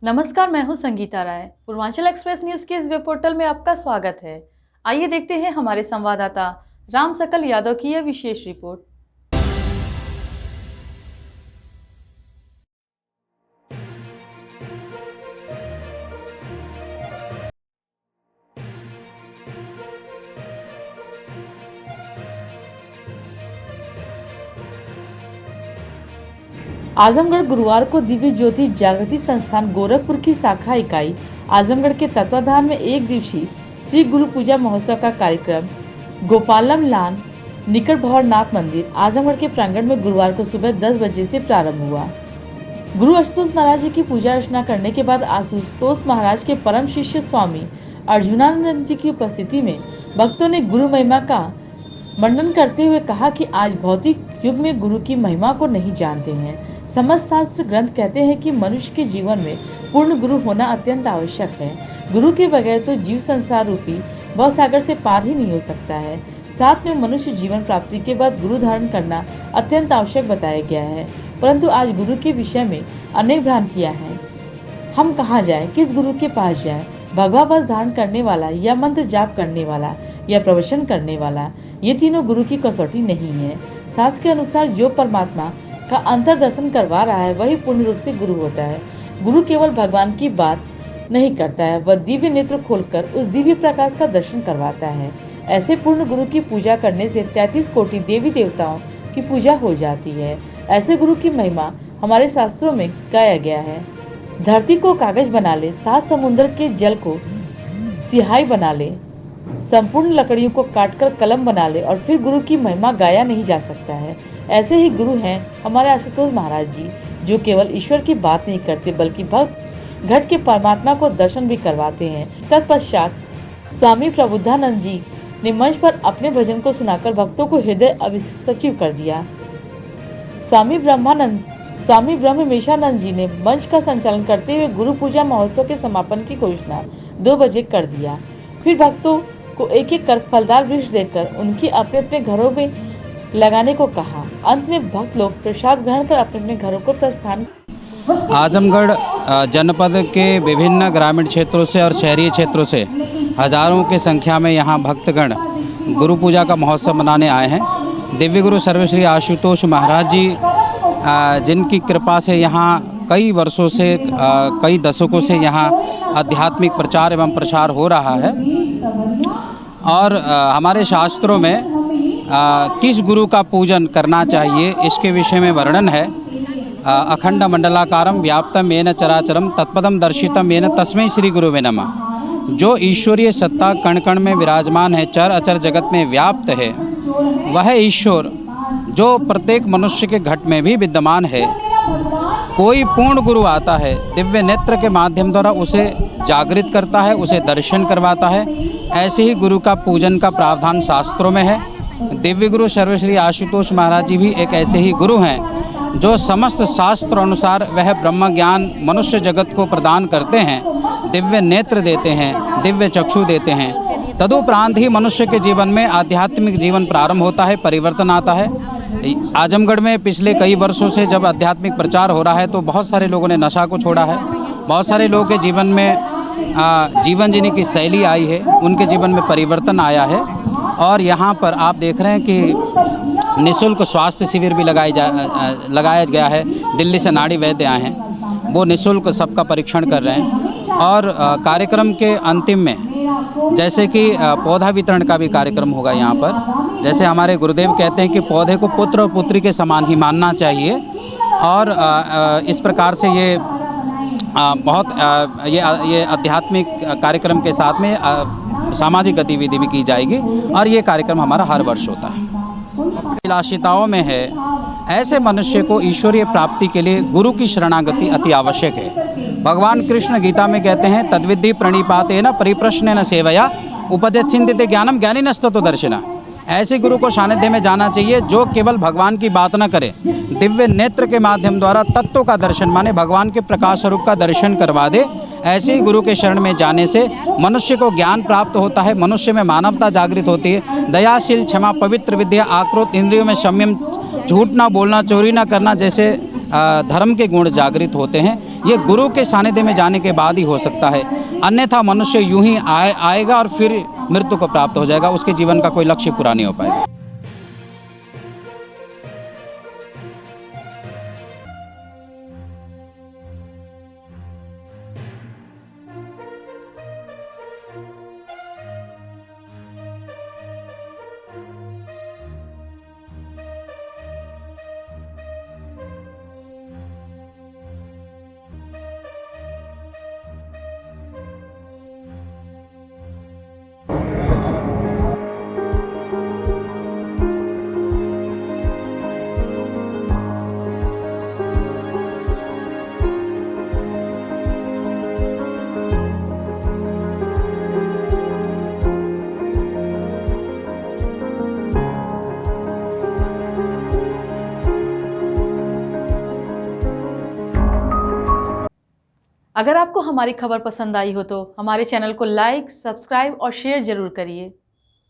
नमस्कार, मैं हूं संगीता राय। पूर्वांचल एक्सप्रेस न्यूज के इस वेब पोर्टल में आपका स्वागत है। आइए देखते हैं हमारे संवाददाता राम सकल यादव की यह विशेष रिपोर्ट। आजमगढ़ गुरुवार को दिव्य ज्योति जागृति संस्थान गोरखपुर की शाखा इकाई आजमगढ़ के तत्वाधान में एक दिवसीय श्री गुरु पूजा महोत्सव का कार्यक्रम गोपालम लान निकट भवरनाथ मंदिर आजमगढ़ के प्रांगण में गुरुवार को सुबह 10 बजे से प्रारंभ हुआ। गुरु आशुतोष महाराज जी की पूजा अर्चना करने के बाद आशुतोष महाराज के परम शिष्य स्वामी अर्जुनानंद जी की उपस्थिति में भक्तों ने गुरु महिमा का मंडन करते हुए कहा कि आज भौतिक युग में गुरु की महिमा को नहीं जानते हैं। समस्त शास्त्र ग्रंथ कहते हैं कि मनुष्य के जीवन में पूर्ण गुरु होना अत्यंत आवश्यक है। गुरु के बगैर तो जीव संसार रूपी भव सागर से पार ही नहीं हो सकता है। साथ में मनुष्य जीवन प्राप्ति के बाद गुरु धारण करना अत्यंत आवश्यक बताया गया है। परंतु आज गुरु के विषय में अनेक भ्रांतियां हैं। हम कहाँ जाएं, किस गुरु के पास जाएं? भगवा वस्त्र धारण करने वाला या मंत्र जाप करने वाला या प्रवचन करने वाला, ये तीनों गुरु की कसौटी नहीं है। शास्त्र के अनुसार जो परमात्मा का अंतर्दर्शन करवा रहा है वही पूर्ण रूप से गुरु होता है। गुरु केवल भगवान की बात नहीं करता है, वह दिव्य नेत्र खोलकर उस दिव्य प्रकाश का दर्शन करवाता है। ऐसे पूर्ण गुरु की पूजा करने से 33 कोटि देवी देवताओं की पूजा हो जाती है। ऐसे गुरु की महिमा हमारे शास्त्रों में गाया गया है। धरती को कागज बना ले, 7 समुद्र के जल को सिहाई बना ले, संपूर्ण लकड़ियों को काटकर कलम बना ले और फिर गुरु की महिमा गाया नहीं जा सकता है। ऐसे ही गुरु हैं हमारे आशुतोष महाराज जी, जो केवल ईश्वर की बात नहीं करते बल्कि भक्त घट के परमात्मा को दर्शन भी करवाते हैं। तत्पश्चात स्वामी प्रबुद्धानंद जी ने मंच पर अपने भजन को सुनाकर भक्तों को हृदय अभिसचिव कर दिया। स्वामी ब्रह्मेशानंद जी ने मंच का संचालन करते हुए गुरु पूजा महोत्सव के समापन की घोषणा 2 बजे कर दिया। फिर भक्तों को एक एक कर फलदार वृक्ष देकर उनकी अपने अपने घरों में लगाने को कहा। अंत में भक्त लोग प्रसाद ग्रहण कर अपने अपने घरों को प्रस्थान। आजमगढ़ जनपद के विभिन्न ग्रामीण क्षेत्रों से और शहरी क्षेत्रों से हजारों की संख्या में यहाँ भक्तगण गुरु पूजा का महोत्सव मनाने आए हैं। दिव्य गुरु सर्वश्री आशुतोष महाराज जी जिनकी कृपा से यहाँ कई वर्षों से कई दशकों से यहाँ आध्यात्मिक प्रचार एवं प्रसार हो रहा है और हमारे शास्त्रों में किस गुरु का पूजन करना चाहिए इसके विषय में वर्णन है। अखंड मंडलाकारम व्याप्तम येन चराचरम तत्पदम दर्शितम येन तस्मै श्री गुरुवे नमः। जो ईश्वरीय सत्ता कण कण में विराजमान है, चर अचर जगत में व्याप्त है, वह ईश्वर जो प्रत्येक मनुष्य के घट में भी विद्यमान है। कोई पूर्ण गुरु आता है, दिव्य नेत्र के माध्यम द्वारा उसे जागृत करता है, उसे दर्शन करवाता है। ऐसे ही गुरु का पूजन का प्रावधान शास्त्रों में है। दिव्य गुरु सर्वश्री आशुतोष महाराज जी भी एक ऐसे ही गुरु हैं जो समस्त शास्त्र अनुसार वह ब्रह्म ज्ञान मनुष्य जगत को प्रदान करते हैं, दिव्य नेत्र देते हैं, दिव्य चक्षु देते हैं। तदुपरांत ही मनुष्य के जीवन में आध्यात्मिक जीवन प्रारंभ होता है, परिवर्तन आता है। आजमगढ़ में पिछले कई वर्षों से जब आध्यात्मिक प्रचार हो रहा है तो बहुत सारे लोगों ने नशा को छोड़ा है, बहुत सारे लोगों के जीवन में जीवन जीने की शैली आई है, उनके जीवन में परिवर्तन आया है। और यहाँ पर आप देख रहे हैं कि निःशुल्क स्वास्थ्य शिविर भी लगाया गया है। दिल्ली से नाड़ी वैद्य आए हैं, वो निःशुल्क सबका परीक्षण कर रहे हैं। और कार्यक्रम के अंतिम में जैसे कि पौधा वितरण का भी कार्यक्रम होगा यहाँ पर। जैसे हमारे गुरुदेव कहते हैं कि पौधे को पुत्र और पुत्री के समान ही मानना चाहिए और इस प्रकार से ये ये आध्यात्मिक कार्यक्रम के साथ में सामाजिक गतिविधि भी की जाएगी और ये कार्यक्रम हमारा हर वर्ष होता है। विलासिताओं में है, ऐसे मनुष्य को ईश्वरीय प्राप्ति के लिए गुरु की शरणागति अति आवश्यक है। भगवान कृष्ण गीता में कहते हैं तद्विद्धि प्रणिपातेन परिप्रश्नेन सेवया उपदेच्छिन्दिते ज्ञानम ज्ञानिनस्ततो दर्शिना। ऐसे गुरु को सानिध्य में जाना चाहिए जो केवल भगवान की बात न करे, दिव्य नेत्र के माध्यम द्वारा तत्वों का दर्शन माने भगवान के प्रकाश स्वरूप का दर्शन करवा दे। ऐसे ही गुरु के शरण में जाने से मनुष्य को ज्ञान प्राप्त होता है, मनुष्य में मानवता जागृत होती है। दयाशील, क्षमा, पवित्र विद्या, आक्रोध, इंद्रियों में संयम, झूठ ना बोलना, चोरी ना करना जैसे धर्म के गुण जागृत होते हैं। ये गुरु के सानिध्य में जाने के बाद ही हो सकता है, अन्यथा मनुष्य यूं ही आएगा और फिर मृत्यु को प्राप्त हो जाएगा, उसके जीवन का कोई लक्ष्य पूरा नहीं हो पाएगा। अगर आपको हमारी खबर पसंद आई हो तो हमारे चैनल को लाइक, सब्सक्राइब और शेयर जरूर करिए।